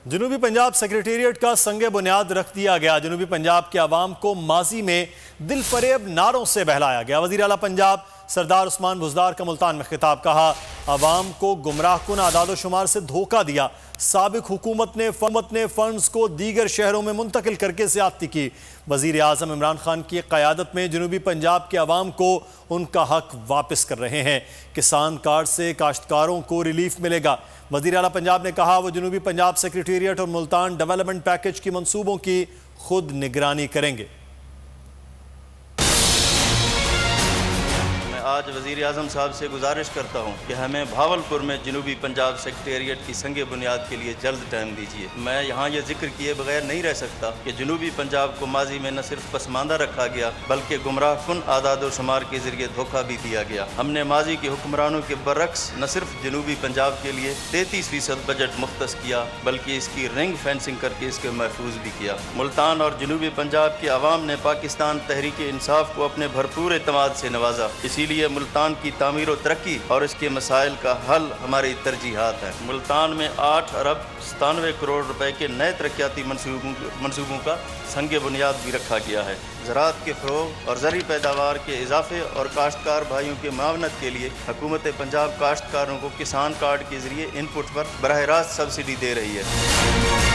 جنوبی پنجاب سیکریٹریٹ کا سنگ بنیاد رکھ دیا گیا۔ جنوبی پنجاب کے عوام کو ماضی میں دل فریب نعروں سے بہلایا گیا۔ وزیر اعلیٰ پنجاب سردار عثمان بزدار کا ملتان میں خطاب، کہا عوام کو گمراہ کن اعداد و شمار سے دھوکہ دیا۔ سابق حکومت نے فنڈز کو دیگر شہروں میں منتقل کر کے زیادتی کی۔ وزیر اعظم عمران خان کی قیادت میں جنوبی پنجاب کے عوام کو ان کا حق واپس کر رہے ہیں۔ کسان کارڈ سے کاشتکاروں کو ریلیف ملے گا۔ وزیر اعلیٰ پنجاب نے کہا وہ جنوبی پنجاب سیکریٹریٹ اور ملتان ڈیولپمنٹ پیکج کی منصوبوں کی خود نگرانی کریں گے۔ آج وزیر اعظم صاحب سے گزارش کرتا ہوں کہ ہمیں بھاولپور میں جنوبی پنجاب سیکریٹریٹ کی سنگ بنیاد کے لیے جلد ٹائم دیجیے۔ میں یہاں یہ ذکر کیے بغیر نہیں رہ سکتا کہ جنوبی پنجاب کو ماضی میں نہ صرف پسماندہ رکھا گیا بلکہ گمراہ کن اعداد و شمار کے ذریعے دھوکہ بھی دیا گیا۔ ہم نے ماضی کے حکمرانوں کے برعکس نہ صرف جنوبی پنجاب کے لیے 33% بجٹ مختص کیا بلکہ اس کی رنگ فینسنگ کر کے اس کے محفوظ بھی کیا۔ ملتان اور جنوبی پنجاب کے عوام نے پاکستان تحریک انصاف کو اپنے بھرپور اعتماد سے نوازا، اسی لیے ملتان کی تعمیر و ترقی اور اس کے مسائل کا حل ہماری ترجیحات ہیں۔ ملتان میں 8 ارب 97 کروڑ روپے کے نئے ترقیاتی منصوبوں کا سنگ بنیاد بھی رکھا گیا ہے۔ زراعت کے فروغ اور زرعی پیداوار کے اضافے اور کاشتکار بھائیوں کی معاونت کے لیے حکومت پنجاب کاشتکاروں کو کسان کارڈ کے ذریعے ان پٹ پر براہ راست سبسڈی دے رہی ہے۔